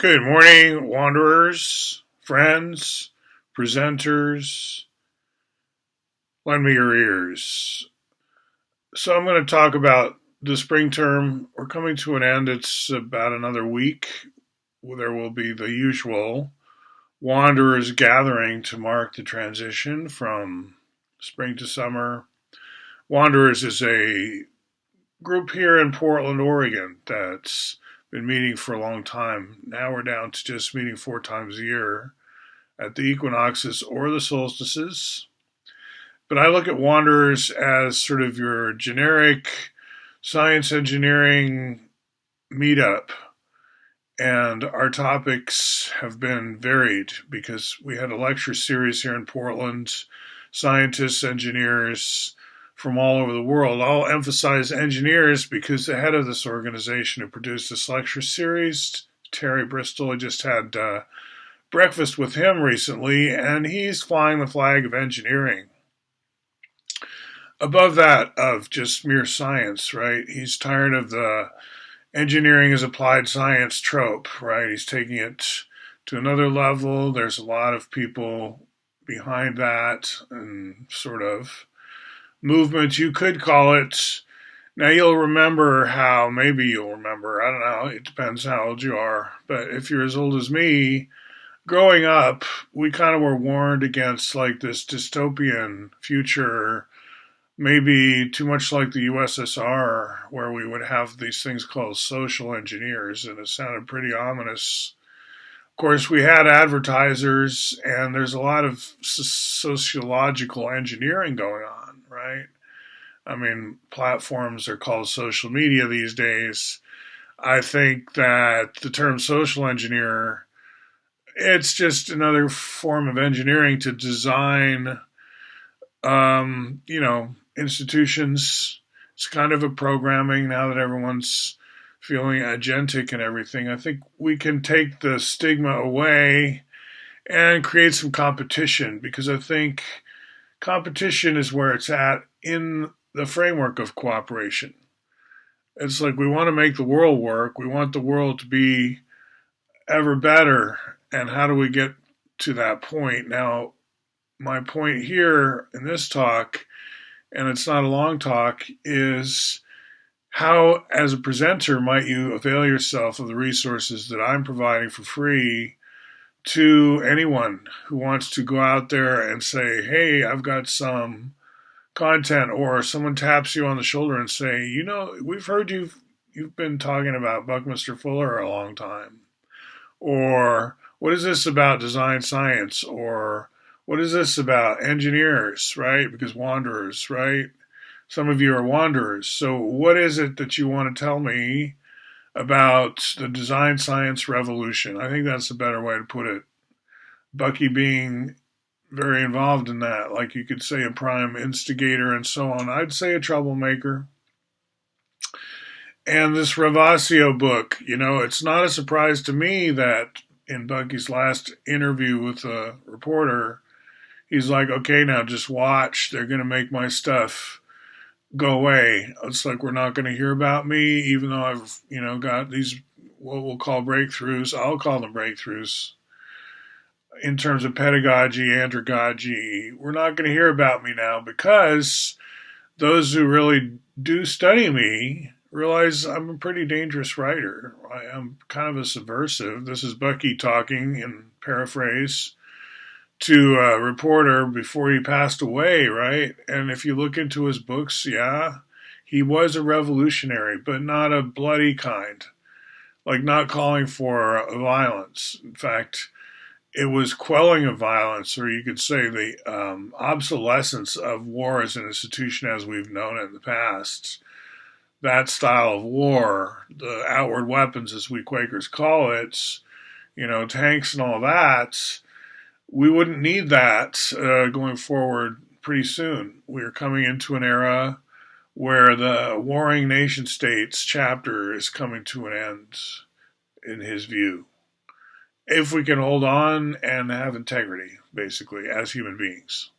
Good morning, wanderers, friends, presenters. Lend me your ears. So, I'm going to talk about the spring term. We're coming to an end. It's about another week. There will be the usual wanderers gathering to mark the transition from spring to summer. Wanderers is a group here in Portland, Oregon that's been meeting for a long time. Now we're down to just meeting 4 times a year at the equinoxes or the solstices. But I look at Wanderers as sort of your generic science engineering meetup. And our topics have been varied because we had a lecture series here in Portland, scientists, engineers from all over the world. I'll emphasize engineers because the head of this organization who produced this lecture series, Terry Bristol, I just had breakfast with him recently, and he's flying the flag of engineering. Above that, of just mere science, right? He's tired of the engineering as applied science trope, right? He's taking it to another level. There's a lot of people behind that and sort of movement, you could call it. Now, maybe you'll remember, I don't know, it depends how old you are, but if you're as old as me, growing up, we kind of were warned against like this dystopian future, maybe too much like the USSR, where we would have these things called social engineers, and it sounded pretty ominous. Of course, we had advertisers, and there's a lot of sociological engineering going on, right? I mean, platforms are called social media these days. I think that the term social engineer, it's just another form of engineering to design, institutions. It's kind of a programming now that everyone's feeling agentic and everything. I think we can take the stigma away and create some competition because I think competition is where it's at in the framework of cooperation. It's like we want to make the world work. We want the world to be ever better. And how do we get to that point? Now, my point here in this talk, and it's not a long talk, is how, as a presenter, might you avail yourself of the resources that I'm providing for free to anyone who wants to go out there and say, hey, I've got some content, or someone taps you on the shoulder and say, we've heard you've been talking about Buckminster Fuller a long time, or what is this about design science, or what is this about engineers, right? Because wanderers, right? Some of you are wanderers. So what is it that you want to tell me about the design science revolution? I think that's a better way to put it. Bucky being very involved in that, like you could say a prime instigator and so on. I'd say a troublemaker. And this Ravasio book, it's not a surprise to me that in Bucky's last interview with a reporter, he's like, okay, now just watch. They're going to make my stuff go away. It's like we're not going to hear about me, even though I've, got these what we'll call breakthroughs. I'll call them breakthroughs in terms of pedagogy, andragogy. We're not going to hear about me now because those who really do study me realize I'm a pretty dangerous writer. I'm kind of a subversive. This is Bucky talking in paraphrase to a reporter before he passed away, right? And if you look into his books, yeah, he was a revolutionary, but not a bloody kind, like not calling for violence. In fact, it was quelling of violence, or you could say the obsolescence of war as an institution as we've known it in the past. That style of war, the outward weapons, as we Quakers call it, tanks and all that, we wouldn't need that going forward pretty soon. We're coming into an era where the warring nation states chapter is coming to an end, in his view. If we can hold on and have integrity, basically, as human beings.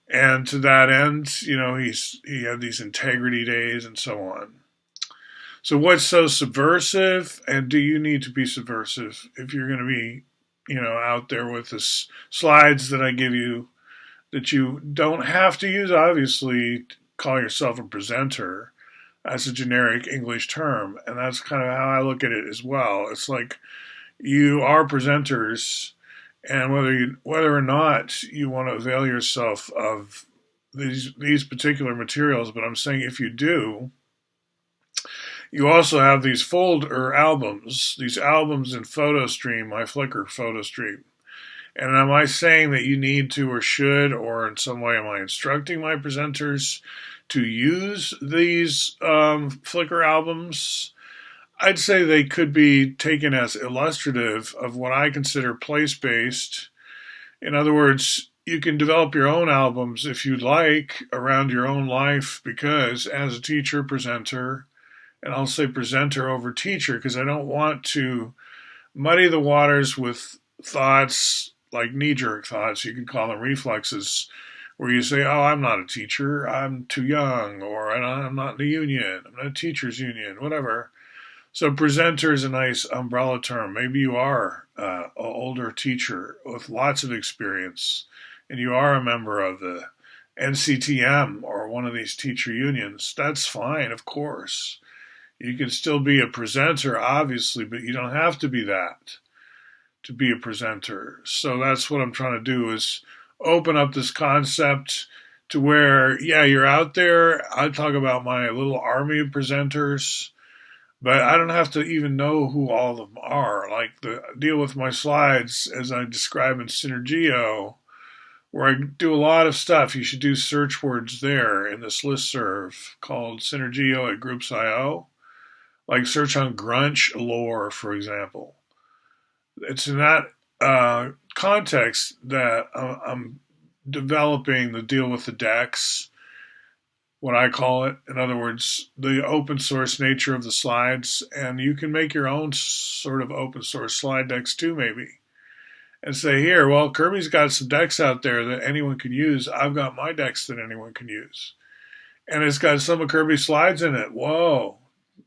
And to that end, he had these integrity days and so on. So what's so subversive, and do you need to be subversive if you're going to be, out there with the slides that I give you that you don't have to use, obviously, call yourself a presenter. That's a generic English term, and that's kind of how I look at it as well. It's like you are presenters, and whether or not you want to avail yourself of these particular materials, but I'm saying if you do, you also have these folder albums, these albums in PhotoStream, my Flickr PhotoStream. And am I saying that you need to or should, or in some way am I instructing my presenters to use these Flickr albums? I'd say they could be taken as illustrative of what I consider place-based. In other words, you can develop your own albums if you'd like around your own life, because as a teacher, presenter, and I'll say presenter over teacher because I don't want to muddy the waters with thoughts like knee-jerk thoughts, you can call them reflexes, where you say, oh, I'm not a teacher, I'm too young, or I'm not in the union, I'm not a teacher's union, whatever. So presenter is a nice umbrella term. Maybe you are an older teacher with lots of experience, and you are a member of the NCTM or one of these teacher unions. That's fine, of course. You can still be a presenter, obviously, but you don't have to be that to be a presenter. So that's what I'm trying to do, is open up this concept to where, yeah, you're out there. I talk about my little army of presenters, but I don't have to even know who all of them are. Like the deal with my slides, as I describe in Synergio, where I do a lot of stuff. You should do search words there in this listserv called Synergio at Groups.io. Like search on grunge lore, for example. It's in that context that I'm developing the deal with the decks, what I call it. In other words, the open source nature of the slides, and you can make your own sort of open source slide decks too, maybe. And say, here, well, Kirby's got some decks out there that anyone can use. I've got my decks that anyone can use. And it's got some of Kirby's slides in it. Whoa.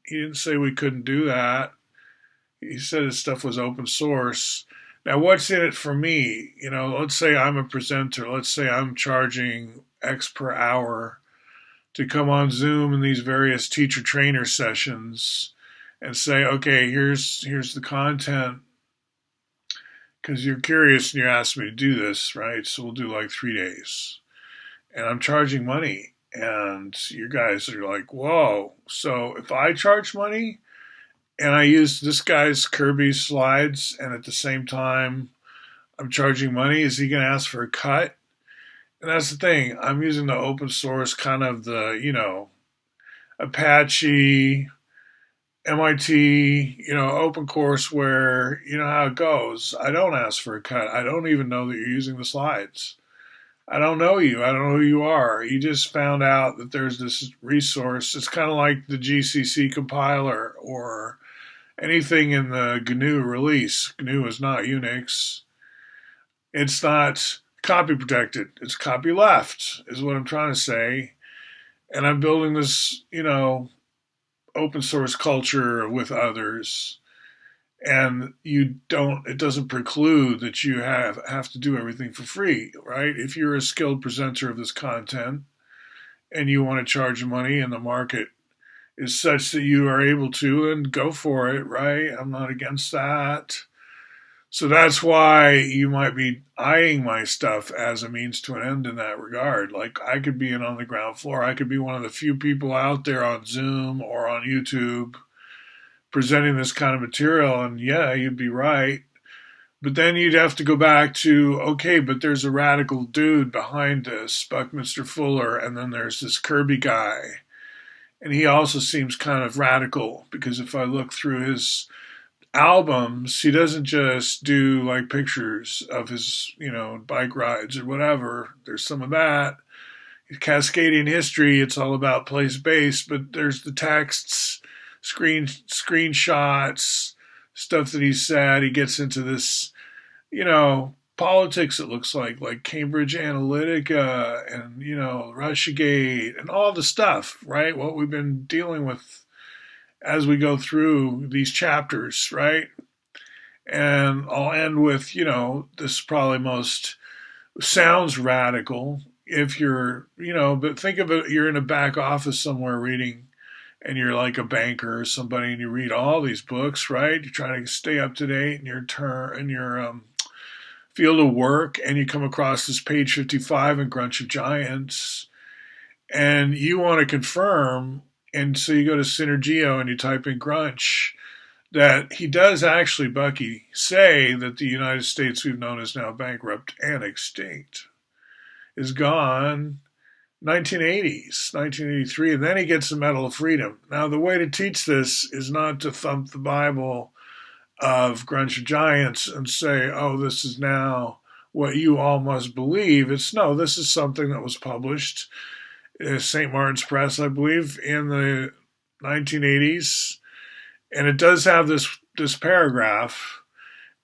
He didn't say we couldn't do that. He said his stuff was open source. Now, what's in it for me? Let's say I'm a presenter. Let's say I'm charging X per hour to come on Zoom in these various teacher trainer sessions and say, okay, here's the content, because you're curious and you're asking me to do this, right? So we'll do like 3 days. And I'm charging money. And you guys are like, whoa. So if I charge money, and I use this guy's Kirby slides, and at the same time I'm charging money, is he going to ask for a cut? And that's the thing. I'm using the open source kind of the, Apache, MIT, OpenCourseWare, you know how it goes. I don't ask for a cut. I don't even know that you're using the slides. I don't know you. I don't know who you are. You just found out that there's this resource. It's kind of like the GCC compiler or anything in the GNU release. GNU is not Unix. It's not copy protected. It's copy left, is what I'm trying to say. And I'm building this, open source culture with others. And it doesn't preclude that you have to do everything for free, right? If you're a skilled presenter of this content and you want to charge money and the market is such that you are able to, and go for it, right? I'm not against that. So that's why you might be eyeing my stuff as a means to an end in that regard. Like I could be in on the ground floor. I could be one of the few people out there on Zoom or on YouTube presenting this kind of material, and yeah, you'd be right. But then you'd have to go back to, okay, but there's a radical dude behind this, Buckminster Fuller, and then there's this Kirby guy. And he also seems kind of radical, because if I look through his albums, he doesn't just do like pictures of his, bike rides or whatever. There's some of that. Cascadian history, it's all about place-based, but there's the texts, screenshots, stuff that he said. He gets into this, politics, it looks like Cambridge Analytica and, Russiagate and all the stuff, right? What we've been dealing with as we go through these chapters, right? And I'll end with, this probably most sounds radical if you're, but think of it, you're in a back office somewhere reading, and you're like a banker or somebody, and you read all these books, right? You're trying to stay up to date in your field of work, and you come across this page 55 in Grunch of Giants, and you want to confirm, and so you go to Synergio and you type in Grunch, that he does actually, Bucky, say that the United States we've known as now bankrupt and extinct is gone 1980s, 1983, and then he gets the Medal of Freedom. Now, the way to teach this is not to thump the Bible of Grunch of Giants and say, oh, this is now what you all must believe. It's no, this is something that was published at St. Martin's Press, I believe, in the 1980s. And it does have this paragraph.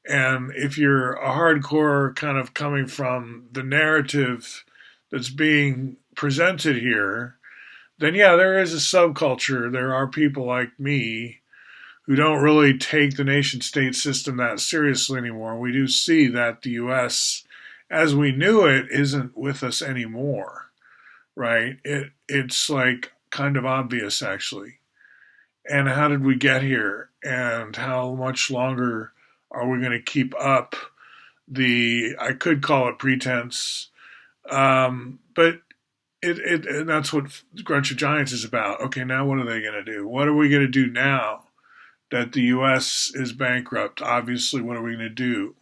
And if you're a hardcore kind of coming from the narrative that's being presented here, then yeah, there is a subculture. There are people like me who don't really take the nation state system that seriously anymore. We do see that the U.S., as we knew it, isn't with us anymore, right? It's like kind of obvious, actually. And how did we get here? And how much longer are we going to keep up I could call it pretense, but and that's what Grunch of Giants is about. Okay, now what are they going to do? What are we going to do now that the U.S. is bankrupt? Obviously, what are we going to do?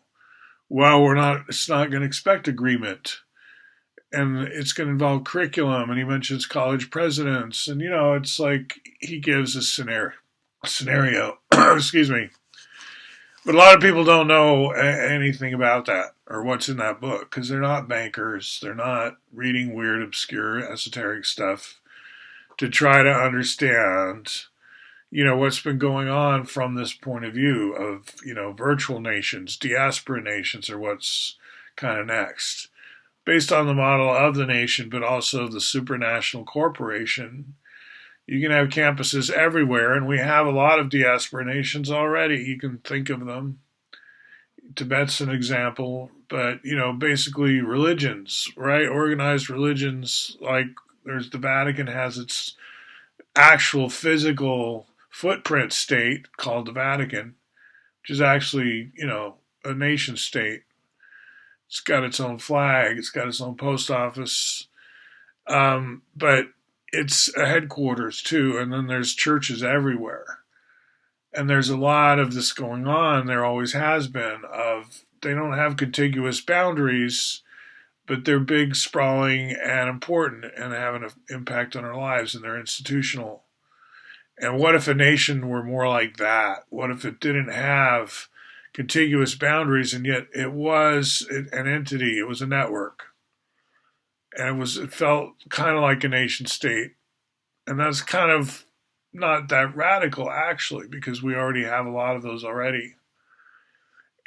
Well, it's not going to expect agreement. And it's going to involve curriculum, and he mentions college presidents, and it's like he gives a scenario. Excuse me, but a lot of people don't know anything about that or what's in that book because they're not bankers, they're not reading weird, obscure, esoteric stuff to try to understand, what's been going on from this point of view of virtual nations, diaspora nations, or what's kind of next. Based on the model of the nation, but also the supranational corporation, you can have campuses everywhere, and we have a lot of diaspora nations already. You can think of them. Tibet's an example, but, basically religions, right? Organized religions, like there's the Vatican has its actual physical footprint state called the Vatican, which is actually, a nation state. It's got its own flag. It's got its own post office. But it's a headquarters, too. And then there's churches everywhere. And there's a lot of this going on. There always has been. They don't have contiguous boundaries, but they're big, sprawling, and important and have an impact on our lives, and they're institutional. And what if a nation were more like that? What if it didn't have contiguous boundaries, and yet it was an entity, it was a network, and it felt kind of like a nation state. And that's kind of not that radical, actually, because we already have a lot of those already.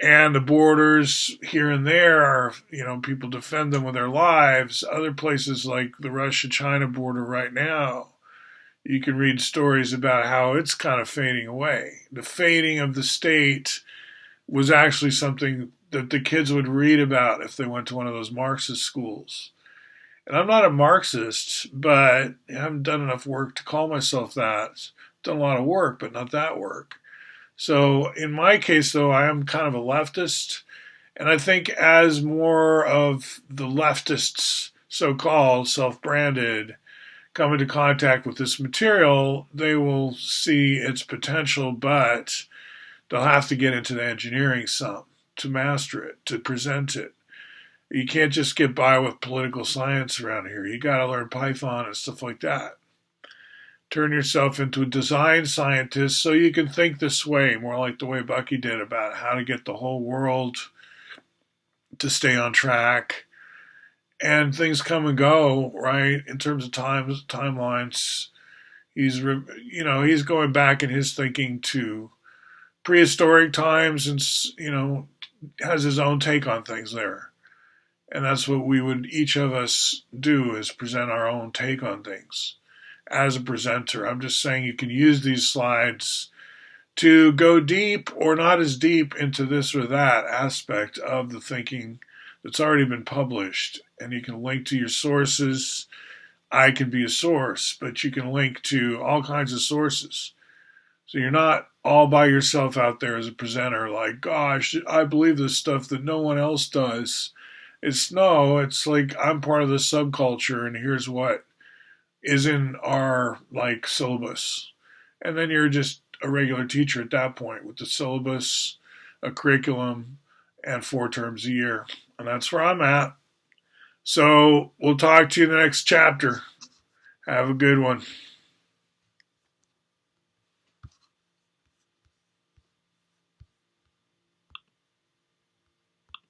And the borders here and there are, people defend them with their lives. Other places like the Russia-China border right now, you can read stories about how it's kind of fading away. The fading of the state was actually something that the kids would read about if they went to one of those Marxist schools. And I'm not a Marxist, but I haven't done enough work to call myself that. Done a lot of work, but not that work. So in my case, though, I am kind of a leftist. And I think as more of the leftists, so-called, self-branded, come into contact with this material, they will see its potential, but they'll have to get into the engineering some to master it, to present it. You can't just get by with political science around here. You got to learn Python and stuff like that. Turn yourself into a design scientist so you can think this way, more like the way Bucky did, about how to get the whole world to stay on track. And things come and go, right? In terms of timelines, he's going back in his thinking to prehistoric times, and has his own take on things there. And that's what we would each of us do, is present our own take on things as a presenter. I'm just saying you can use these slides to go deep or not as deep into this or that aspect of the thinking that's already been published. And you can link to your sources. I can be a source, but you can link to all kinds of sources. So you're not all by yourself out there as a presenter, like, gosh, I believe this stuff that no one else does. It's like I'm part of the subculture, and here's what is in our like syllabus. And then you're just a regular teacher at that point with the syllabus, a curriculum, and 4 terms a year. And that's where I'm at. So we'll talk to you in the next chapter. Have a good one.